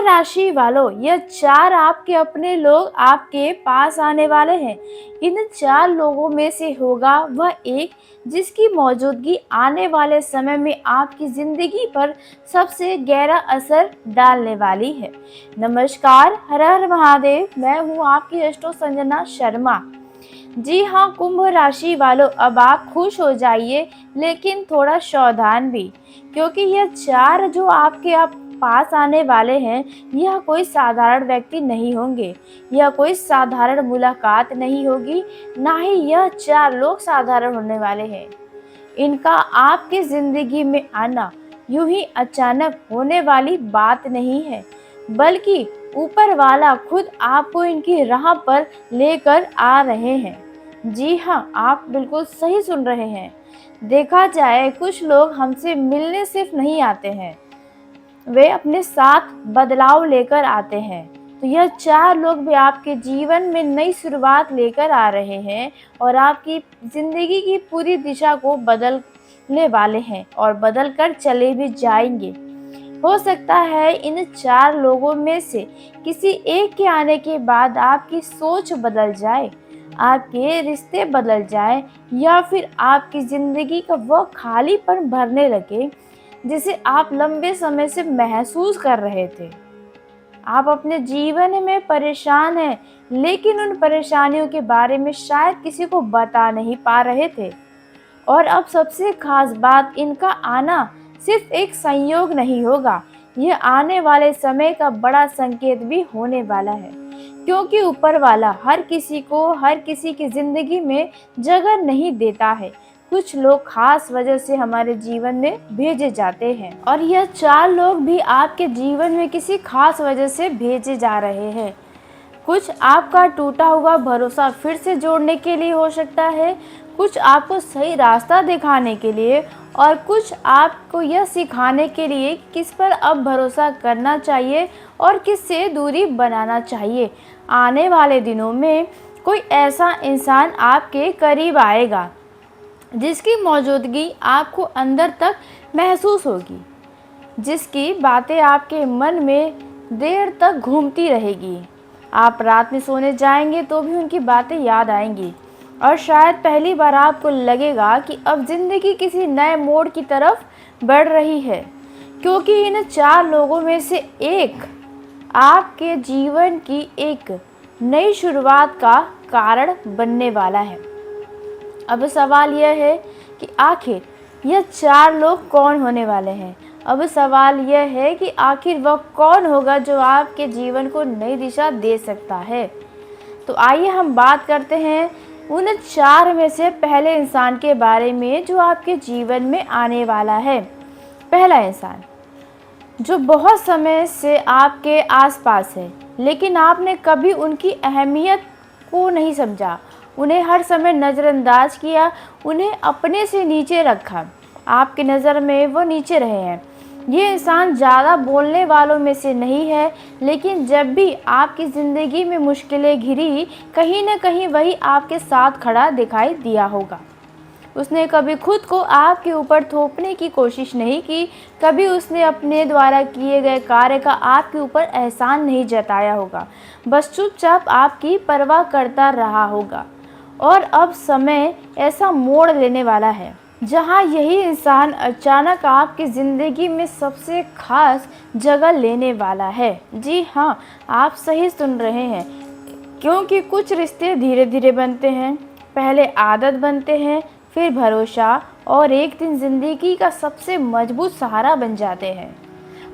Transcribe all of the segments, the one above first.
राशि वालों, यह 4 आपके अपने लोग आपके पास आने वाले हैं। इन 4 लोगों में से होगा वह एक जिसकी मौजूदगी आने वाले समय में आपकी ज़िंदगी पर सबसे गहरा असर डालने वाली है। नमस्कार, हर हर महादेव। मैं हूँ आपकी एस्ट्रो संजना शर्मा। जी हाँ, कुंभ राशि वालों, अब आप खुश हो जाइए, लेकिन थोड़ा सावधान भी, क्योंकि यह 4 जो आपके आप पास आने वाले हैं, यह कोई साधारण व्यक्ति नहीं होंगे। यह कोई साधारण मुलाकात नहीं होगी, ना ही यह 4 लोग साधारण होने वाले हैं। इनका आपकी ज़िंदगी में आना यूं ही अचानक होने वाली बात नहीं है, बल्कि ऊपर वाला खुद आपको इनकी राह पर लेकर आ रहे हैं। जी हाँ, आप बिल्कुल सही सुन रहे हैं। देखा जाए, कुछ लोग हमसे मिलने सिर्फ नहीं आते हैं, वे अपने साथ बदलाव लेकर आते हैं। तो यह 4 लोग भी आपके जीवन में नई शुरुआत लेकर आ रहे हैं और आपकी ज़िंदगी की पूरी दिशा को बदलने वाले हैं और बदल कर चले भी जाएंगे। हो सकता है इन 4 लोगों में से किसी एक के आने के बाद आपकी सोच बदल जाए, आपके रिश्ते बदल जाए, या फिर आपकी ज़िंदगी का वह खालीपन भरने लगे जिसे आप लंबे समय से महसूस कर रहे थे। आप अपने जीवन में परेशान हैं, लेकिन उन परेशानियों के बारे में शायद किसी को बता नहीं पा रहे थे। और अब सबसे खास बात, इनका आना सिर्फ एक संयोग नहीं होगा, यह आने वाले समय का बड़ा संकेत भी होने वाला है। क्योंकि ऊपर वाला हर किसी को हर किसी की ज़िंदगी में जगह नहीं देता है। कुछ लोग खास वजह से हमारे जीवन में भेजे जाते हैं, और यह 4 लोग भी आपके जीवन में किसी खास वजह से भेजे जा रहे हैं। कुछ आपका टूटा हुआ भरोसा फिर से जोड़ने के लिए हो सकता है, कुछ आपको सही रास्ता दिखाने के लिए, और कुछ आपको यह सिखाने के लिए किस पर अब भरोसा करना चाहिए और किससे दूरी बनाना चाहिए। आने वाले दिनों में कोई ऐसा इंसान आपके करीब आएगा जिसकी मौजूदगी आपको अंदर तक महसूस होगी, जिसकी बातें आपके मन में देर तक घूमती रहेगी। आप रात में सोने जाएंगे तो भी उनकी बातें याद आएंगी, और शायद पहली बार आपको लगेगा कि अब ज़िंदगी किसी नए मोड़ की तरफ बढ़ रही है, क्योंकि इन 4 लोगों में से एक आपके जीवन की एक नई शुरुआत का कारण बनने वाला है। अब सवाल यह है कि आखिर यह 4 लोग कौन होने वाले हैं। अब सवाल यह है कि आखिर वह कौन होगा जो आपके जीवन को नई दिशा दे सकता है। तो आइए हम बात करते हैं उन 4 में से पहले इंसान के बारे में जो आपके जीवन में आने वाला है। पहला इंसान जो बहुत समय से आपके आसपास है, लेकिन आपने कभी उनकी अहमियत को नहीं समझा, उन्हें हर समय नज़रअंदाज किया, उन्हें अपने से नीचे रखा। आपकी नज़र में वो नीचे रहे हैं। ये इंसान ज़्यादा बोलने वालों में से नहीं है, लेकिन जब भी आपकी ज़िंदगी में मुश्किलें घिरी, कहीं न कहीं वही आपके साथ खड़ा दिखाई दिया होगा। उसने कभी खुद को आपके ऊपर थोपने की कोशिश नहीं की, कभी उसने अपने द्वारा किए गए कार्य का आपके ऊपर एहसान नहीं जताया होगा, बस चुपचाप आपकी परवाह करता रहा होगा। और अब समय ऐसा मोड़ लेने वाला है जहां यही इंसान अचानक आपकी ज़िंदगी में सबसे खास जगह लेने वाला है। जी हाँ, आप सही सुन रहे हैं, क्योंकि कुछ रिश्ते धीरे धीरे बनते हैं, पहले आदत बनते हैं, फिर भरोसा, और एक दिन ज़िंदगी का सबसे मजबूत सहारा बन जाते हैं।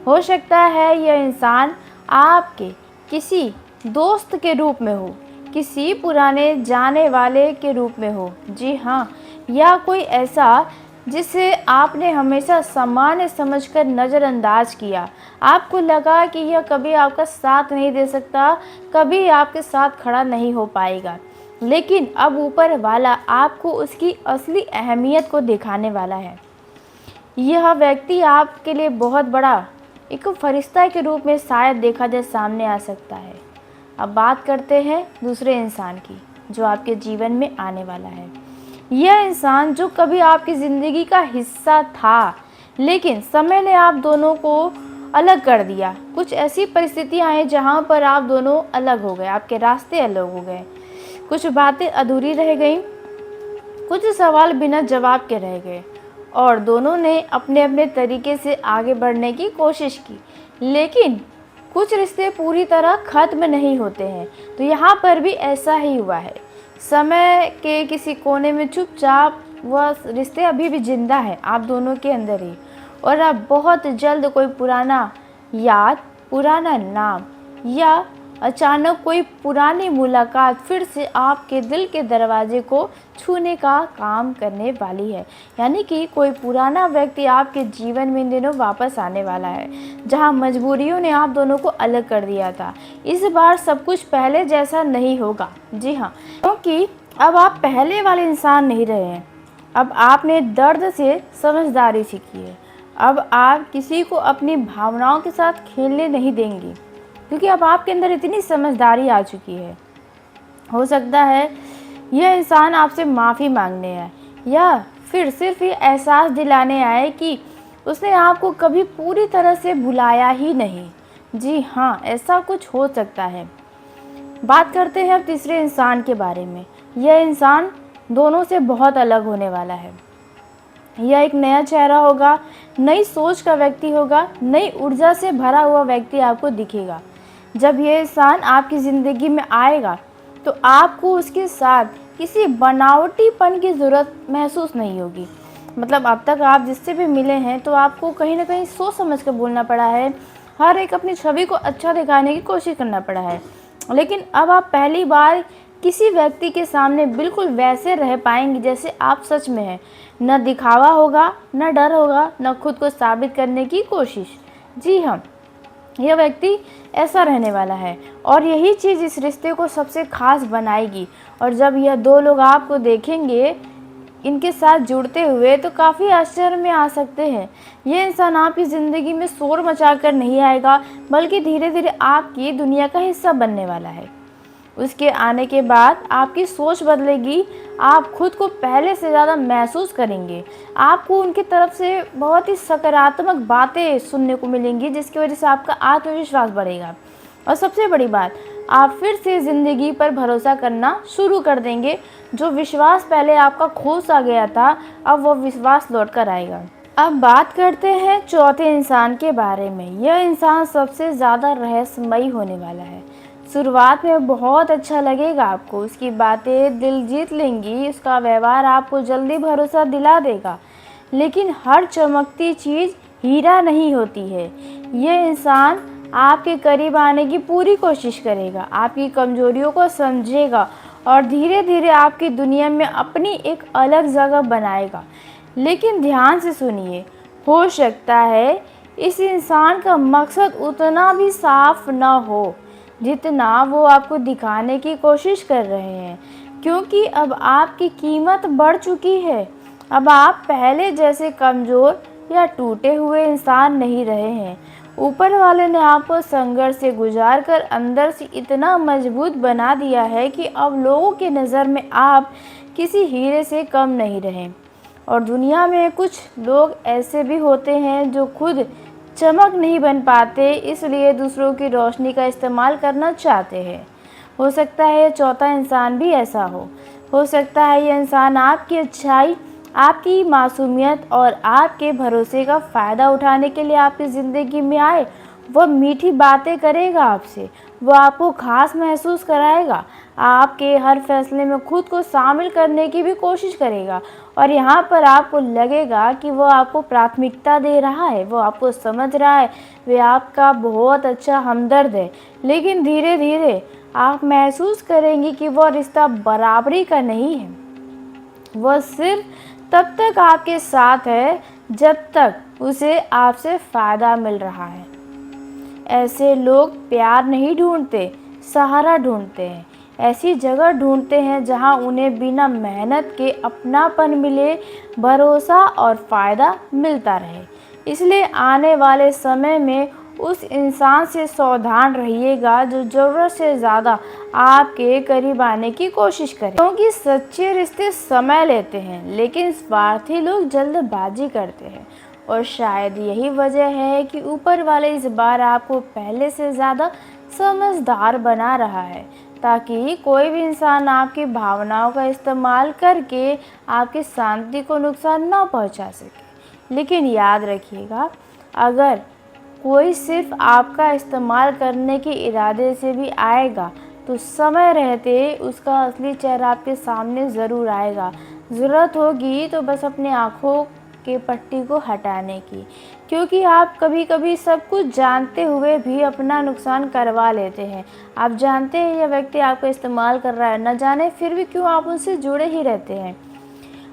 हो सकता है यह इंसान आपके किसी दोस्त के रूप में हो, किसी पुराने जाने वाले के रूप में हो, जी हाँ, या कोई ऐसा जिसे आपने हमेशा सामान्य समझकर नज़रअंदाज किया। आपको लगा कि यह कभी आपका साथ नहीं दे सकता, कभी आपके साथ खड़ा नहीं हो पाएगा, लेकिन अब ऊपर वाला आपको उसकी असली अहमियत को दिखाने वाला है। यह व्यक्ति आपके लिए बहुत बड़ा एक फरिश्ता के रूप में शायद देखा जाए सामने आ सकता है। अब बात करते हैं दूसरे इंसान की जो आपके जीवन में आने वाला है। यह इंसान जो कभी आपकी ज़िंदगी का हिस्सा था, लेकिन समय ने आप दोनों को अलग कर दिया। कुछ ऐसी परिस्थितियाँ हैं जहाँ पर आप दोनों अलग हो गए, आपके रास्ते अलग हो गए, कुछ बातें अधूरी रह गईं, कुछ सवाल बिना जवाब के रह गए और दोनों ने अपने अपने तरीके से आगे बढ़ने की कोशिश की। लेकिन कुछ रिश्ते पूरी तरह खत्म नहीं होते हैं, तो यहाँ पर भी ऐसा ही हुआ है। समय के किसी कोने में चुपचाप वह रिश्ते अभी भी जिंदा है आप दोनों के अंदर ही, और अब बहुत जल्द कोई पुराना याद, पुराना नाम या अचानक कोई पुरानी मुलाकात फिर से आपके दिल के दरवाजे को छूने का काम करने वाली है। यानी कि कोई पुराना व्यक्ति आपके जीवन में इन दिनों वापस आने वाला है, जहां मजबूरियों ने आप दोनों को अलग कर दिया था। इस बार सब कुछ पहले जैसा नहीं होगा। जी हाँ, क्योंकि अब आप पहले वाले इंसान नहीं रहे हैं। अब आपने दर्द से समझदारी सीखी है। अब आप किसी को अपनी भावनाओं के साथ खेलने नहीं देंगी, क्योंकि अब आपके अंदर इतनी समझदारी आ चुकी है। हो सकता है यह इंसान आपसे माफ़ी मांगने आए या फिर सिर्फ ये एहसास दिलाने आए कि उसने आपको कभी पूरी तरह से भुलाया ही नहीं। जी हाँ, ऐसा कुछ हो सकता है। बात करते हैं अब तीसरे इंसान के बारे में। यह इंसान दोनों से बहुत अलग होने वाला है। यह एक नया चेहरा होगा, नई सोच का व्यक्ति होगा, नई ऊर्जा से भरा हुआ व्यक्ति आपको दिखेगा। जब यह इंसान आपकी ज़िंदगी में आएगा तो आपको उसके साथ किसी बनावटीपन की ज़रूरत महसूस नहीं होगी। मतलब अब तक आप जिससे भी मिले हैं तो आपको कहीं ना कहीं सोच समझ कर बोलना पड़ा है, हर एक अपनी छवि को अच्छा दिखाने की कोशिश करना पड़ा है। लेकिन अब आप पहली बार किसी व्यक्ति के सामने बिल्कुल वैसे रह पाएंगे जैसे आप सच में हैं। न दिखावा होगा, न डर होगा, न खुद को साबित करने की कोशिश। जी हाँ, यह व्यक्ति ऐसा रहने वाला है और यही चीज़ इस रिश्ते को सबसे खास बनाएगी। और जब यह दो लोग आपको देखेंगे इनके साथ जुड़ते हुए तो काफ़ी आश्चर्य में आ सकते हैं। ये इंसान आपकी ज़िंदगी में शोर मचाकर नहीं आएगा, बल्कि धीरे धीरे आपकी दुनिया का हिस्सा बनने वाला है। उसके आने के बाद आपकी सोच बदलेगी, आप खुद को पहले से ज़्यादा महसूस करेंगे। आपको उनकी तरफ से बहुत ही सकारात्मक बातें सुनने को मिलेंगी, जिसकी वजह से आपका आत्मविश्वास बढ़ेगा। और सबसे बड़ी बात, आप फिर से ज़िंदगी पर भरोसा करना शुरू कर देंगे। जो विश्वास पहले आपका खो सा गया था, अब वो विश्वास लौट कर आएगा। अब बात करते हैं चौथे इंसान के बारे में। यह इंसान सबसे ज़्यादा रहस्यमयी होने वाला है। शुरुआत में बहुत अच्छा लगेगा आपको, उसकी बातें दिल जीत लेंगी, उसका व्यवहार आपको जल्दी भरोसा दिला देगा। लेकिन हर चमकती चीज़ हीरा नहीं होती है। यह इंसान आपके करीब आने की पूरी कोशिश करेगा, आपकी कमजोरियों को समझेगा और धीरे धीरे आपकी दुनिया में अपनी एक अलग जगह बनाएगा। लेकिन ध्यान से सुनिए, हो सकता है इस इंसान का मकसद उतना भी साफ न हो जितना वो आपको दिखाने की कोशिश कर रहे हैं, क्योंकि अब आपकी कीमत बढ़ चुकी है। अब आप पहले जैसे कमज़ोर या टूटे हुए इंसान नहीं रहे हैं। ऊपर वाले ने आपको संघर्ष से गुजार कर अंदर से इतना मजबूत बना दिया है कि अब लोगों की नज़र में आप किसी हीरे से कम नहीं रहे। और दुनिया में कुछ लोग ऐसे भी होते हैं जो खुद चमक नहीं बन पाते, इसलिए दूसरों की रोशनी का इस्तेमाल करना चाहते हैं। हो सकता है चौथा इंसान भी ऐसा हो सकता है यह इंसान आपकी अच्छाई, आपकी मासूमियत और आपके भरोसे का फ़ायदा उठाने के लिए आपकी ज़िंदगी में आए। वह मीठी बातें करेगा आपसे, वो आपको खास महसूस कराएगा, आपके हर फैसले में खुद को शामिल करने की भी कोशिश करेगा। और यहाँ पर आपको लगेगा कि वो आपको प्राथमिकता दे रहा है, वो आपको समझ रहा है, वे आपका बहुत अच्छा हमदर्द है। लेकिन धीरे धीरे आप महसूस करेंगे कि वह रिश्ता बराबरी का नहीं है। वह सिर्फ तब तक आपके साथ है जब तक उसे आपसे फ़ायदा मिल रहा है। ऐसे लोग प्यार नहीं ढूंढते, सहारा ढूंढते हैं। ऐसी जगह ढूंढते हैं जहां उन्हें बिना मेहनत के अपनापन मिले, भरोसा और फ़ायदा मिलता रहे। इसलिए आने वाले समय में उस इंसान से सावधान रहिएगा जो ज़रूरत से ज़्यादा आपके करीब आने की कोशिश करे, क्योंकि सच्चे रिश्ते समय लेते हैं, लेकिन स्वार्थी लोग जल्दबाजी करते हैं। और शायद यही वजह है कि ऊपर वाले इस बार आपको पहले से ज़्यादा समझदार बना रहा है, ताकि कोई भी इंसान आपकी भावनाओं का इस्तेमाल करके आपकी शांति को नुकसान ना पहुंचा सके। लेकिन याद रखिएगा, अगर कोई सिर्फ आपका इस्तेमाल करने के इरादे से भी आएगा तो समय रहते उसका असली चेहरा आपके सामने ज़रूर आएगा। ज़रूरत होगी तो बस अपनी आँखों के पट्टी को हटाने की, क्योंकि आप कभी कभी सब कुछ जानते हुए भी अपना नुकसान करवा लेते हैं। आप जानते हैं यह व्यक्ति आपका इस्तेमाल कर रहा है, न जाने फिर भी क्यों आप उनसे जुड़े ही रहते हैं।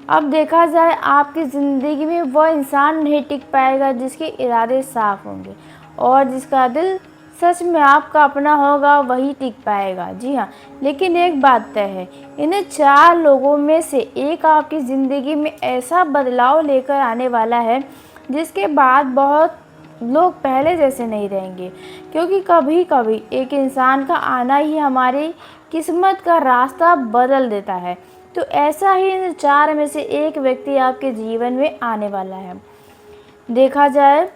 अब देखा जाए, आपकी ज़िंदगी में वह इंसान नहीं टिक पाएगा जिसके इरादे साफ होंगे, और जिसका दिल सच में आपका अपना होगा वही टिक पाएगा। जी हाँ, लेकिन एक बात तय है, इन 4 लोगों में से एक आपकी ज़िंदगी में ऐसा बदलाव लेकर आने वाला है जिसके बाद बहुत लोग पहले जैसे नहीं रहेंगे, क्योंकि कभी कभी एक इंसान का आना ही हमारी किस्मत का रास्ता बदल देता है। तो ऐसा ही इन 4 में से एक व्यक्ति आपके जीवन में आने वाला है। देखा जाए,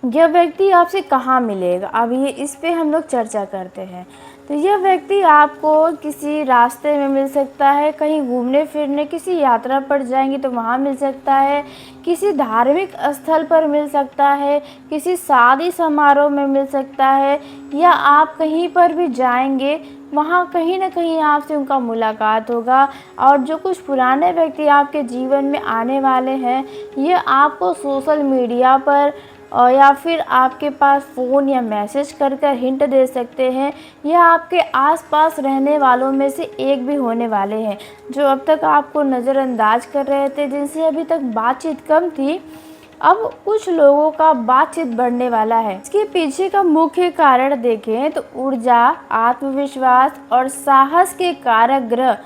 यह व्यक्ति आपसे कहाँ मिलेगा, अब ये इस पे हम लोग चर्चा करते हैं। तो यह व्यक्ति आपको किसी रास्ते में मिल सकता है, कहीं घूमने फिरने किसी यात्रा पर जाएंगे तो वहाँ मिल सकता है, किसी धार्मिक स्थल पर मिल सकता है, किसी शादी समारोह में मिल सकता है, या आप कहीं पर भी जाएंगे वहाँ कहीं ना कहीं आपसे उनका मुलाकात होगा। और जो कुछ पुराने व्यक्ति आपके जीवन में आने वाले हैं, ये आपको सोशल मीडिया पर और या फिर आपके पास फ़ोन या मैसेज कर हिंट दे सकते हैं, या आपके आसपास रहने वालों में से एक भी होने वाले हैं जो अब तक आपको नज़रअंदाज कर रहे थे, जिनसे अभी तक बातचीत कम थी। अब कुछ लोगों का बातचीत बढ़ने वाला है। इसके पीछे का मुख्य कारण देखें तो ऊर्जा, आत्मविश्वास और साहस के कारक ग्रह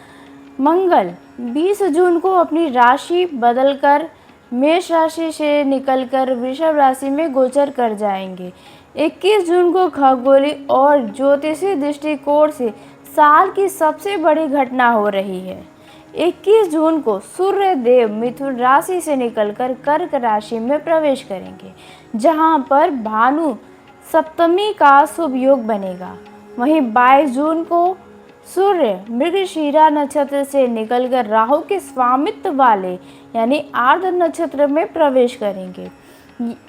मंगल 20 जून को अपनी राशि बदलकर मेष राशि से निकलकर वृषभ राशि में गोचर कर जाएंगे। 21 जून को खगोलीय और ज्योतिषीय दृष्टिकोण से साल की सबसे बड़ी घटना हो रही है। 21 जून को सूर्य देव मिथुन राशि से निकलकर कर्क राशि में प्रवेश करेंगे, जहां पर भानु सप्तमी का शुभ योग बनेगा। वहीं 22 जून को सूर्य मृगशिरा नक्षत्र से निकलकर राहु के स्वामित्व वाले यानी आर्द्र नक्षत्र में प्रवेश करेंगे।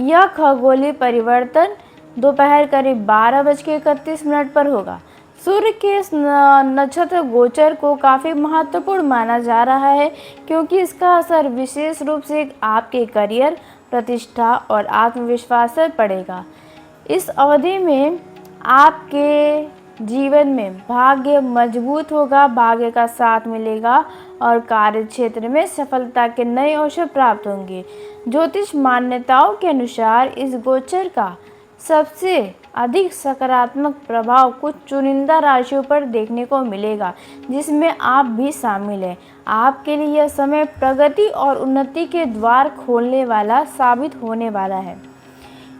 यह खगोलीय परिवर्तन दोपहर करीब 12:31 पर होगा। सूर्य के इस नक्षत्र गोचर को काफ़ी महत्वपूर्ण माना जा रहा है, क्योंकि इसका असर विशेष रूप से आपके करियर, प्रतिष्ठा और आत्मविश्वास पर पड़ेगा। इस अवधि में आपके जीवन में भाग्य मजबूत होगा, भाग्य का साथ मिलेगा और कार्य क्षेत्र में सफलता के नए अवसर प्राप्त होंगे। ज्योतिष मान्यताओं के अनुसार इस गोचर का सबसे अधिक सकारात्मक प्रभाव कुछ चुनिंदा राशियों पर देखने को मिलेगा, जिसमें आप भी शामिल हैं। आपके लिए यह समय प्रगति और उन्नति के द्वार खोलने वाला साबित होने वाला है।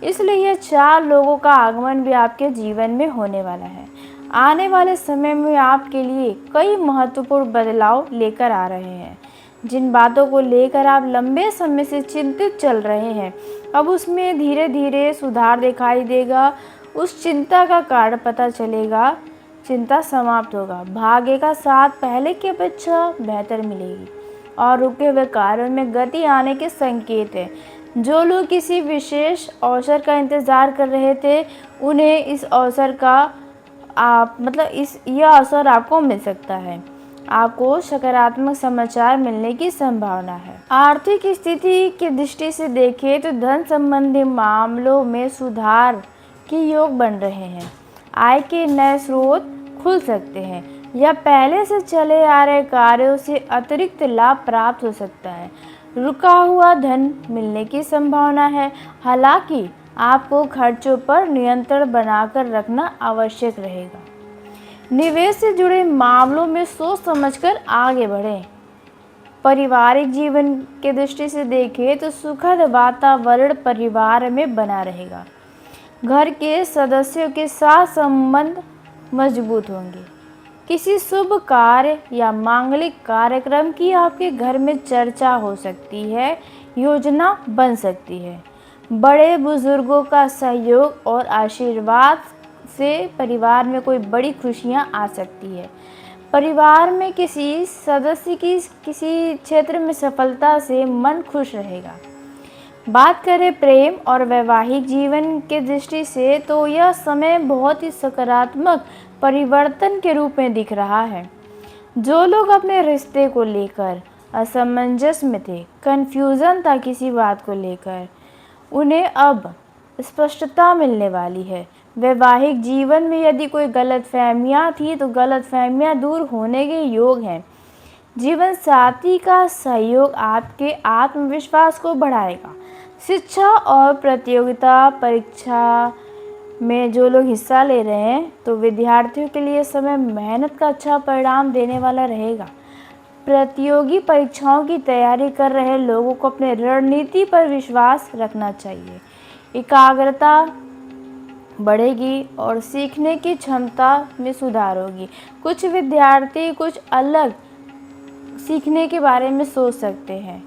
इसलिए यह 4 लोगों का आगमन भी आपके जीवन में होने वाला है। आने वाले समय में आपके लिए कई महत्वपूर्ण बदलाव लेकर आ रहे हैं। जिन बातों को लेकर आप लंबे समय से चिंतित चल रहे हैं, अब उसमें धीरे धीरे सुधार दिखाई देगा। उस चिंता का कारण पता चलेगा, चिंता समाप्त होगा। भाग्य का साथ पहले की अपेक्षा बेहतर मिलेगी और रुके हुए कार्यों में गति आने के संकेत हैं। जो लोग किसी विशेष अवसर का इंतज़ार कर रहे थे, उन्हें इस अवसर का यह अवसर आपको मिल सकता है। आपको सकारात्मक समाचार मिलने की संभावना है। आर्थिक स्थिति की दृष्टि से देखें तो धन संबंधी मामलों में सुधार के योग बन रहे हैं। आय के नए स्रोत खुल सकते हैं या पहले से चले आ रहे कार्यों से अतिरिक्त लाभ प्राप्त हो सकता है। रुका हुआ धन मिलने की संभावना है। हालांकि आपको खर्चों पर नियंत्रण बनाकर रखना आवश्यक रहेगा। निवेश से जुड़े मामलों में सोच समझकर आगे बढ़ें। पारिवारिक जीवन के दृष्टि से देखें तो सुखद वातावरण परिवार में बना रहेगा। घर के सदस्यों के साथ संबंध मजबूत होंगे। किसी शुभ कार्य या मांगलिक कार्यक्रम की आपके घर में चर्चा हो सकती है। योजना बन सकती है। बड़े बुजुर्गों का सहयोग और आशीर्वाद से परिवार में कोई बड़ी खुशियां आ सकती है। परिवार में किसी सदस्य की किसी क्षेत्र में सफलता से मन खुश रहेगा। बात करें प्रेम और वैवाहिक जीवन के दृष्टि से तो यह समय बहुत ही सकारात्मक परिवर्तन के रूप में दिख रहा है। जो लोग अपने रिश्ते को लेकर असमंजस में थे, कन्फ्यूज़न था किसी बात को लेकर, उन्हें अब स्पष्टता मिलने वाली है। वैवाहिक जीवन में यदि कोई गलतफहमियां थी तो गलतफहमियां दूर होने के योग हैं। जीवन साथी का सहयोग आपके आत्मविश्वास को बढ़ाएगा। शिक्षा और प्रतियोगिता परीक्षा में जो लोग हिस्सा ले रहे हैं तो विद्यार्थियों के लिए समय मेहनत का अच्छा परिणाम देने वाला रहेगा। प्रतियोगी परीक्षाओं की तैयारी कर रहे लोगों को अपने रणनीति पर विश्वास रखना चाहिए। एकाग्रता बढ़ेगी और सीखने की क्षमता में सुधार होगी। कुछ विद्यार्थी कुछ अलग सीखने के बारे में सोच सकते हैं।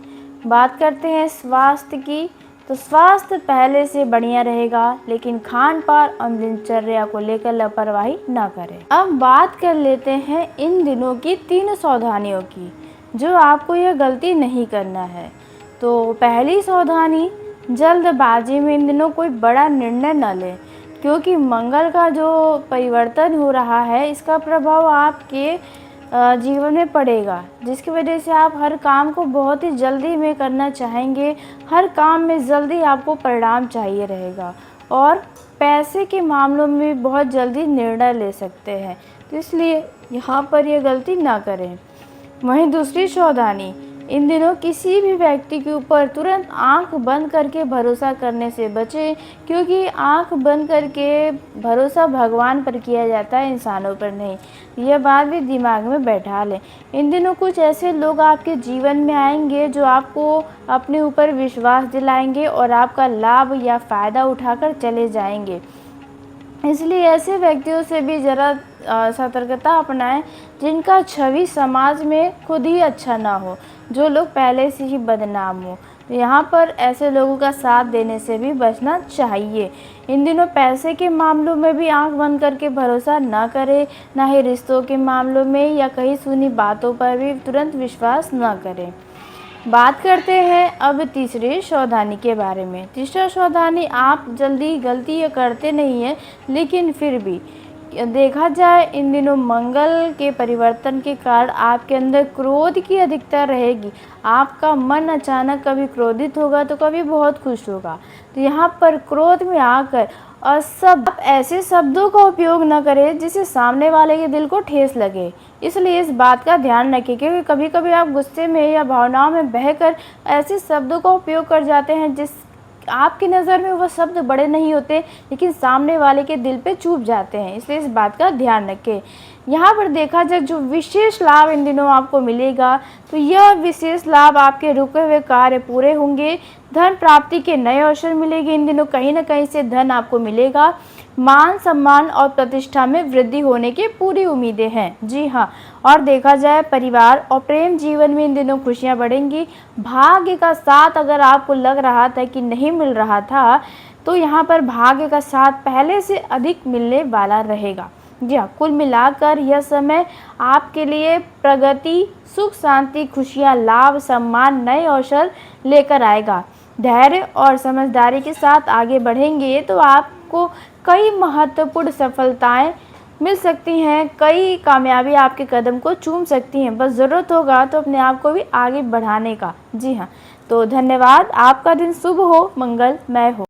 बात करते हैं स्वास्थ्य की, तो स्वास्थ्य पहले से बढ़िया रहेगा, लेकिन खान पान और दिनचर्या को लेकर लापरवाही ना करें। अब बात कर लेते हैं इन दिनों की 3 सावधानियों की, जो आपको यह गलती नहीं करना है। तो पहली सावधानी, जल्दबाजी में इन दिनों कोई बड़ा निर्णय न लें, क्योंकि मंगल का जो परिवर्तन हो रहा है इसका प्रभाव आपके जीवन में पड़ेगा, जिसकी वजह से आप हर काम को बहुत ही जल्दी में करना चाहेंगे। हर काम में जल्दी आपको परिणाम चाहिए रहेगा और पैसे के मामलों में बहुत जल्दी निर्णय ले सकते हैं, तो इसलिए यहाँ पर यह गलती ना करें। वहीं दूसरी सावधानी, इन दिनों किसी भी व्यक्ति के ऊपर तुरंत आंख बंद करके भरोसा करने से बचें, क्योंकि आंख बंद करके भरोसा भगवान पर किया जाता है, इंसानों पर नहीं। यह बात भी दिमाग में बैठा लें। इन दिनों कुछ ऐसे लोग आपके जीवन में आएंगे जो आपको अपने ऊपर विश्वास दिलाएंगे और आपका लाभ या फ़ायदा उठाकर चले जाएंगे। इसलिए ऐसे व्यक्तियों से भी ज़रा सतर्कता अपनाएं जिनका छवि समाज में खुद ही अच्छा ना हो, जो लोग पहले से ही बदनाम हो। तो यहाँ पर ऐसे लोगों का साथ देने से भी बचना चाहिए। इन दिनों पैसे के मामलों में भी आंख बंद करके भरोसा ना करें, ना ही रिश्तों के मामलों में या कहीं सुनी बातों पर भी तुरंत विश्वास ना करें। बात करते हैं अब तीसरी सावधानी के बारे में। तीसरा सावधानी, आप जल्दी गलती ये करते नहीं हैं, लेकिन फिर भी देखा जाए इन दिनों मंगल के परिवर्तन के कारण आपके अंदर क्रोध की अधिकता रहेगी। आपका मन अचानक कभी क्रोधित होगा तो कभी बहुत खुश होगा। तो यहाँ पर क्रोध में आकर आप ऐसे शब्दों का उपयोग न करें जिससे सामने वाले के दिल को ठेस लगे। इसलिए इस बात का ध्यान रखें, क्योंकि कभी कभी आप गुस्से में या भावनाओं में बहकर ऐसे शब्दों का उपयोग कर जाते हैं जिस आपकी नज़र में वह शब्द बड़े नहीं होते, लेकिन सामने वाले के दिल पे चुभ जाते हैं। इसलिए इस बात का ध्यान रखें। यहाँ पर देखा जाए जो विशेष लाभ इन दिनों आपको मिलेगा, तो यह विशेष लाभ आपके रुके हुए कार्य पूरे होंगे। धन प्राप्ति के नए अवसर मिलेंगे। इन दिनों कहीं ना कहीं से धन आपको मिलेगा। मान सम्मान और प्रतिष्ठा में वृद्धि होने की पूरी उम्मीदें हैं। जी हाँ, और देखा जाए परिवार और प्रेम जीवन में इन दिनों खुशियां बढ़ेंगी। भाग्य का साथ अगर आपको लग रहा था कि नहीं मिल रहा था, तो यहाँ पर भाग्य का साथ पहले से अधिक मिलने वाला रहेगा। जी हाँ, कुल मिलाकर यह समय आपके लिए प्रगति, सुख, शांति, खुशियाँ, लाभ, सम्मान, नए अवसर लेकर आएगा। धैर्य और समझदारी के साथ आगे बढ़ेंगे तो आपको कई महत्वपूर्ण सफलताएं मिल सकती हैं, कई कामयाबी आपके कदम को चूम सकती हैं। बस ज़रूरत होगा तो अपने आप को भी आगे बढ़ाने का। जी हाँ, तो धन्यवाद। आपका दिन शुभ हो, मंगलमय हो।